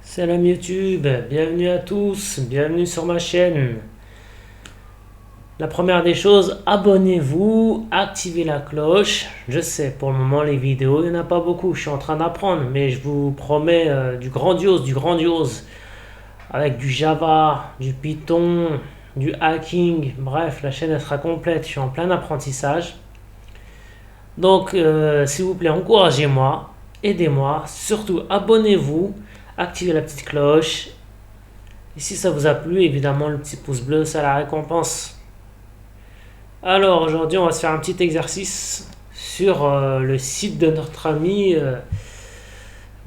Salam YouTube, bienvenue à tous, bienvenue sur ma chaîne. La première des choses, abonnez-vous, activez la cloche. Je sais, pour le moment les vidéos, il n'y en a pas beaucoup, je suis en train d'apprendre, mais je vous promets du grandiose, avec du Java, du Python, du hacking, bref, la chaîne elle sera complète, je suis en plein apprentissage. Donc, s'il vous plaît, encouragez-moi, aidez-moi, surtout abonnez-vous, activez la petite cloche. Et si ça vous a plu, évidemment, le petit pouce bleu, c'est la récompense. Alors, aujourd'hui, on va se faire un petit exercice sur le site de notre ami. Je ne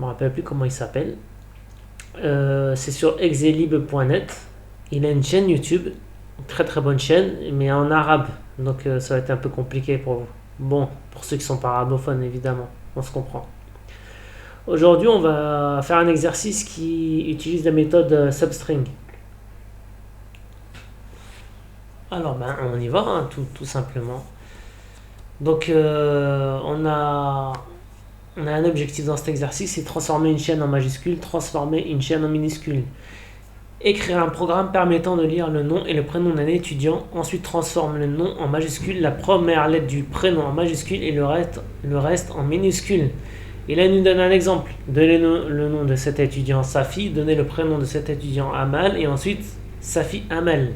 me rappelle plus comment il s'appelle. C'est sur exelib.net. Il a une chaîne YouTube, une très très bonne chaîne, mais en arabe. Donc, ça va être un peu compliqué pour vous. Bon, pour ceux qui sont pas arabophones, évidemment, on se comprend. Aujourd'hui, on va faire un exercice qui utilise la méthode substring. Alors, on y va, hein, tout simplement. Donc, on a un objectif dans cet exercice, c'est transformer une chaîne en majuscule, transformer une chaîne en minuscule. Écrire un programme permettant de lire le nom et le prénom d'un étudiant. Ensuite, transforme le nom en majuscule, la première lettre du prénom en majuscule et le reste en minuscule. Et là, il nous donne un exemple. Donnez le nom de cet étudiant Safi, donnez le prénom de cet étudiant Amal, et ensuite Safi Amal.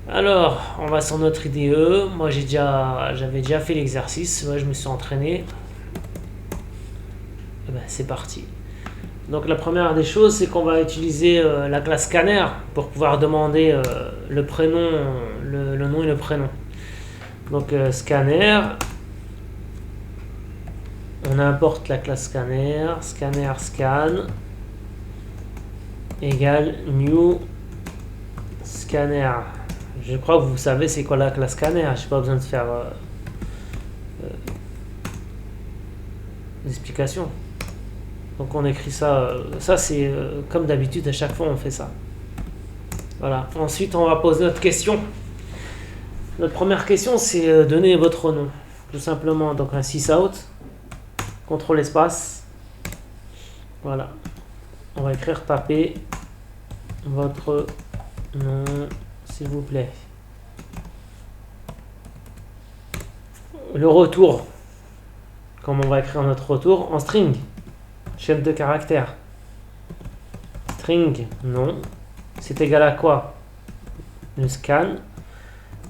Alors, on va sur notre IDE. Moi, j'avais déjà fait l'exercice. Ouais, je me suis entraîné. Et c'est parti. Donc, la première des choses, c'est qu'on va utiliser la classe scanner pour pouvoir demander le prénom, le nom et le prénom. Donc, scanner. On importe la classe scanner scan égale new scanner. Je crois que vous savez c'est quoi la classe scanner. Je n'ai pas besoin de faire d'explication. Donc on écrit ça. Ça c'est comme d'habitude, à chaque fois on fait ça. Voilà. Ensuite on va poser notre question. Notre première question c'est donner votre nom. Tout simplement. Donc un sysout. CTRL espace. Voilà. On va écrire taper votre nom s'il vous plaît. Le retour, comme on va écrire notre retour en string, chaîne de caractères. String nom, c'est égal à quoi? Le scan,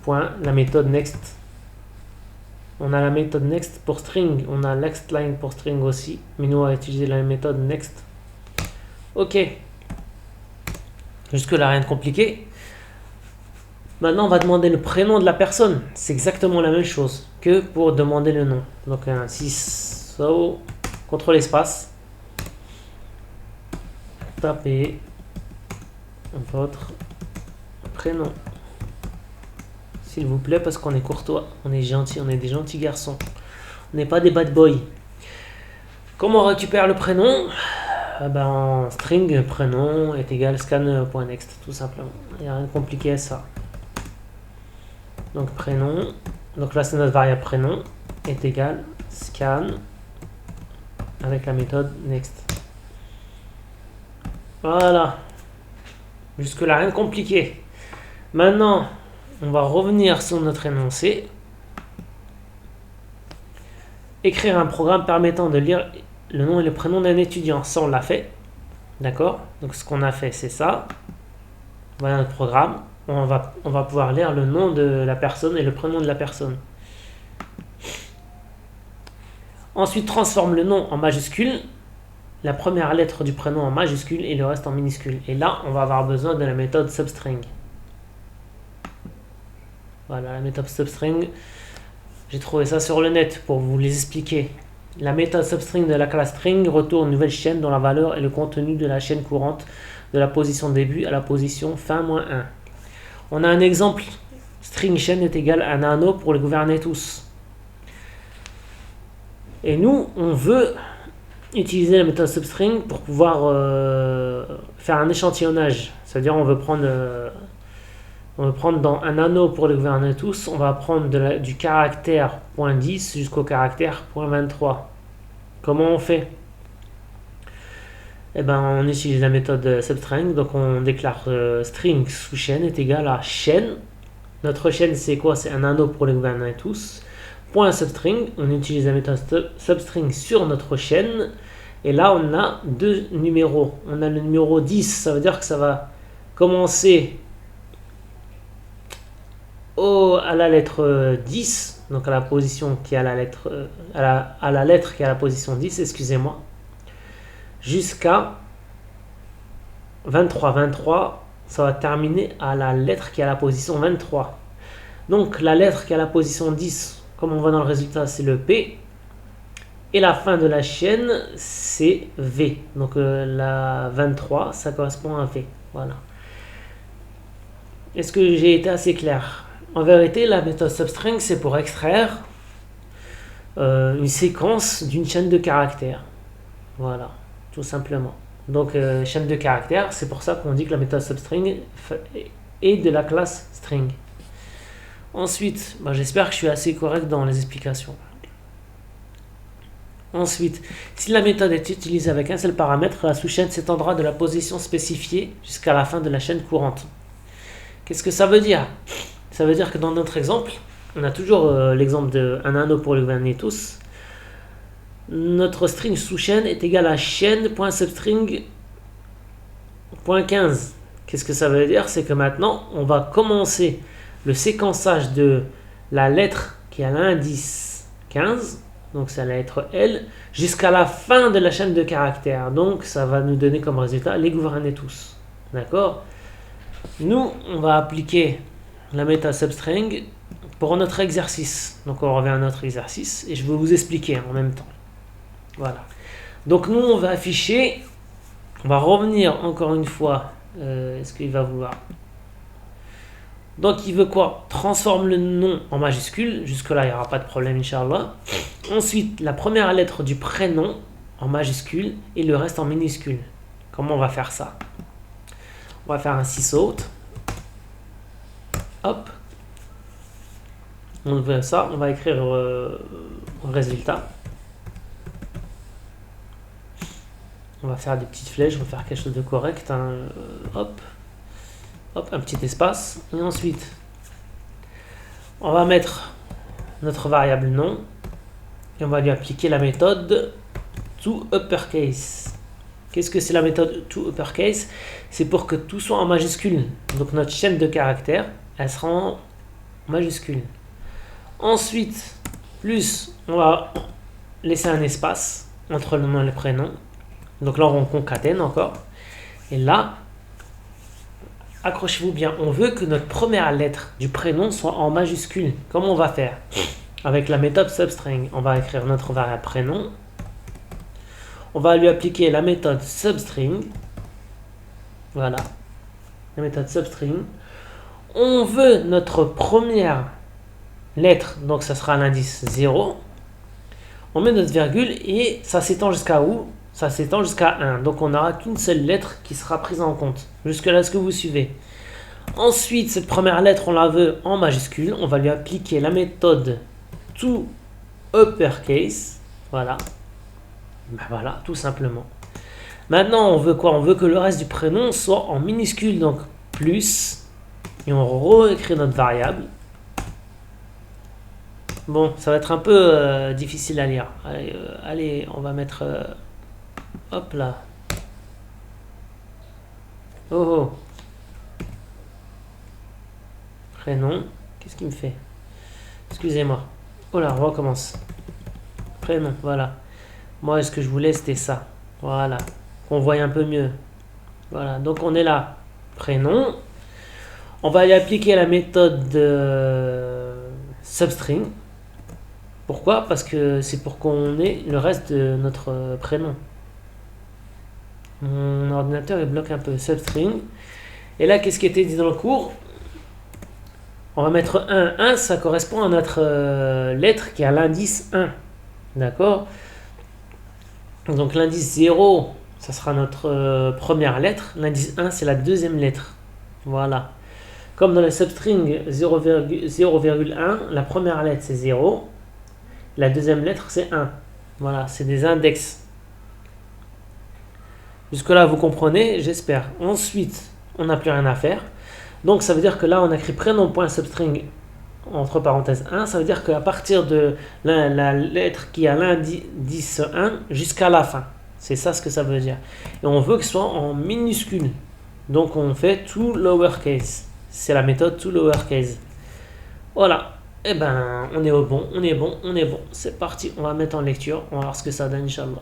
point, la méthode next. On a la méthode next pour string, on a next line pour string aussi, mais nous on va utiliser la méthode next. Ok, jusque là rien de compliqué. Maintenant, on va demander le prénom de la personne. C'est exactement la même chose que pour demander le nom. Donc, un syso, CTRL espace. Tapez votre prénom. S'il vous plaît, parce qu'on est courtois, on est gentil, on est des gentils garçons. On n'est pas des bad boys. Comment on récupère le prénom? En string, prénom est égal scan.next, tout simplement. Il n'y a rien de compliqué à ça. Donc prénom, donc là c'est notre variable prénom, est égal scan avec la méthode next. Voilà. Jusque là rien de compliqué. Maintenant, on va revenir sur notre énoncé. Écrire un programme permettant de lire le nom et le prénom d'un étudiant. Ça on l'a fait. D'accord? Donc ce qu'on a fait c'est ça. Voilà notre programme. On va pouvoir lire le nom de la personne et le prénom de la personne. Ensuite, transforme le nom en majuscule, la première lettre du prénom en majuscule et le reste en minuscule. Et là, on va avoir besoin de la méthode substring. Voilà, la méthode substring. J'ai trouvé ça sur le net pour vous les expliquer. La méthode substring de la classe string retourne une nouvelle chaîne dont la valeur est le contenu de la chaîne courante de la position début à la position fin -1. On a un exemple, string chaîne est égal à nano pour les gouverner tous. Et nous, on veut utiliser la méthode substring pour pouvoir faire un échantillonnage. C'est-à-dire on veut prendre dans un nano pour les gouverner tous, on va prendre du caractère .10 jusqu'au caractère .23. Comment on fait? eh ben, on utilise la méthode substring. Donc on déclare string sous chaîne est égal à chaîne. Notre chaîne c'est quoi? C'est un anneau pour les gouvernements et tous. Point substring, on utilise la méthode substring sur notre chaîne. Et là on a deux numéros. On a le numéro 10, ça veut dire que ça va commencer à la lettre 10, donc à la position qui est à la lettre à la lettre qui est à la position 10, excusez-moi, jusqu'à 23. 23, ça va terminer à la lettre qui est à la position 23. Donc la lettre qui est à la position 10, comme on voit dans le résultat, c'est le P. Et la fin de la chaîne, c'est V. Donc la 23, ça correspond à V. Voilà. Est-ce que j'ai été assez clair? En vérité, la méthode substring, c'est pour extraire une séquence d'une chaîne de caractères. Voilà, tout simplement. Donc, chaîne de caractères, c'est pour ça qu'on dit que la méthode substring est de la classe string. Ensuite, j'espère que je suis assez correct dans les explications. Ensuite, si la méthode est utilisée avec un seul paramètre, la sous-chaîne s'étendra de la position spécifiée jusqu'à la fin de la chaîne courante. Qu'est-ce que ça veut dire? Ça veut dire que dans notre exemple, on a toujours l'exemple d'un anneau pour le gouverner tous. Notre string sous-chaîne est égal à chaîne.substring.15. Qu'est-ce que ça veut dire? C'est que maintenant, on va commencer le séquençage de la lettre qui a l'indice 15, donc c'est la lettre L, jusqu'à la fin de la chaîne de caractères. Donc ça va nous donner comme résultat les gouverner tous. D'accord? Nous, on va appliquer la méthode substring pour notre exercice. Donc on revient à notre exercice et je vais vous expliquer en même temps. Voilà. Donc nous, on va afficher, on va revenir encore une fois. Est-ce qu'il va vouloir? Donc il veut quoi? Transforme le nom en majuscule. Jusque là, il n'y aura pas de problème, Inch'Allah. Ensuite, la première lettre du prénom en majuscule et le reste en minuscule. Comment on va faire ça? On va faire un sysaut. Hop. On veut ça. On va écrire résultat. On va faire des petites flèches. On va faire quelque chose de correct. Hop. Hop, un petit espace. Et ensuite, on va mettre notre variable nom. Et on va lui appliquer la méthode toUpperCase. Qu'est-ce que c'est la méthode toUpperCase? C'est pour que tout soit en majuscule. Donc notre chaîne de caractères, elle sera en majuscule. Ensuite, plus, on va laisser un espace entre le nom et le prénom. Donc là, on concatène encore. Et là, accrochez-vous bien, on veut que notre première lettre du prénom soit en majuscule. Comment on va faire? Avec la méthode substring, on va écrire notre variable prénom. On va lui appliquer la méthode substring. Voilà. La méthode substring. On veut notre première lettre, donc ça sera l'indice 0. On met notre virgule et ça s'étend jusqu'à où? Ça s'étend jusqu'à 1. Donc on n'aura qu'une seule lettre qui sera prise en compte. Jusque là, est-ce que vous suivez? Ensuite, cette première lettre, on la veut en majuscule. On va lui appliquer la méthode toUpperCase. Voilà. Voilà, tout simplement. Maintenant, on veut quoi? On veut que le reste du prénom soit en minuscule, donc plus. Et on réécrit notre variable. Bon, ça va être un peu difficile à lire. Allez, on va mettre... hop là. Oh. Prénom. Qu'est-ce qu'il me fait? Excusez-moi. Oh là, on recommence. Prénom, voilà. Moi, ce que je voulais, c'était ça. Voilà. Qu'on voit un peu mieux. Voilà. Donc, on est là. Prénom. On va y appliquer la méthode substring. Pourquoi? Parce que c'est pour qu'on ait le reste de notre prénom. Mon ordinateur, il bloque un peu. Substring. Et là, qu'est-ce qui était dit dans le cours? On va mettre 1. 1, ça correspond à notre lettre qui a l'indice 1. D'accord? Donc l'indice 0, ça sera notre première lettre. L'indice 1, c'est la deuxième lettre. Voilà. Comme dans le substring 0,1, la première lettre c'est 0. La deuxième lettre c'est 1. Voilà, c'est des index. Jusque-là, vous comprenez, j'espère. Ensuite, on n'a plus rien à faire. Donc, ça veut dire que là, on a écrit prénom.substring entre parenthèses 1. Ça veut dire qu'à partir de la lettre qui a l'indice 1 jusqu'à la fin. C'est ça ce que ça veut dire. Et on veut que ce soit en minuscule. Donc, on fait to lowercase. C'est la méthode to lowercase. Voilà. Eh ben, on est au bon, on est bon, on est bon. C'est parti, on va mettre en lecture. On va voir ce que ça donne, Inch'Allah.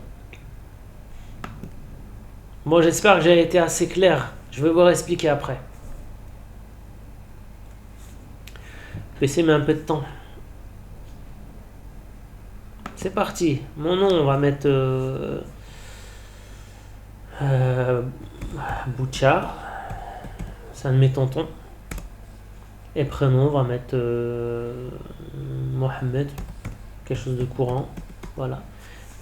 Bon, j'espère que j'ai été assez clair. Je vais vous expliquer après. PC met un peu de temps. C'est parti. Mon nom, on va mettre Bouchard. Ça me met tonton. Et prénom, on va mettre Mohamed. Quelque chose de courant. Voilà.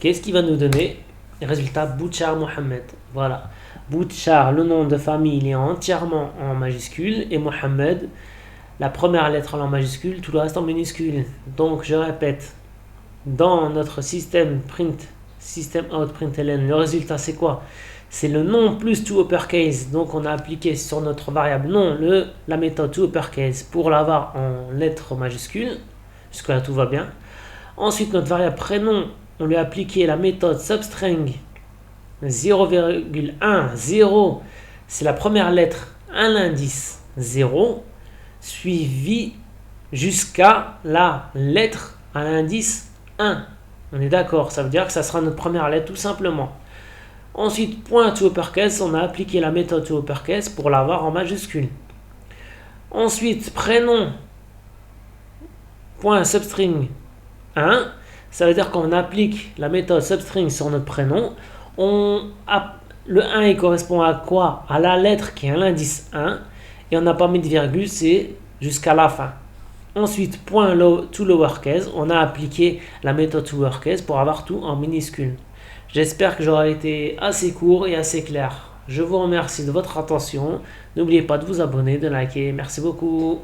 Qu'est-ce qui va nous donner? Résultat, Bouchard Mohamed. Voilà. Bouchard, le nom de famille, il est entièrement en majuscule. Et Mohamed, la première lettre en majuscule, tout le reste en minuscule. Donc, je répète, dans notre système print, system out println, le résultat c'est quoi? C'est le nom plus to uppercase. Donc, on a appliqué sur notre variable nom la méthode to uppercase pour l'avoir en lettres majuscules. Jusque-là, tout va bien. Ensuite, notre variable prénom, on lui a appliqué la méthode substring 0,1, 0, c'est la première lettre à l'indice 0, suivi jusqu'à la lettre à l'indice 1. On est d'accord, ça veut dire que ça sera notre première lettre tout simplement. Ensuite, point to uppercase, on a appliqué la méthode to uppercase pour l'avoir en majuscule. Ensuite, prénom, point substring 1, ça veut dire qu'on applique la méthode substring sur notre prénom. Le 1 il correspond à quoi? À la lettre qui est à l'indice 1 et on n'a pas mis de virgule, c'est jusqu'à la fin. Ensuite, point to lowercase, on a appliqué la méthode to lowercase pour avoir tout en minuscule. J'espère que j'aurai été assez court et assez clair. Je vous remercie de votre attention. N'oubliez pas de vous abonner, de liker. Merci beaucoup.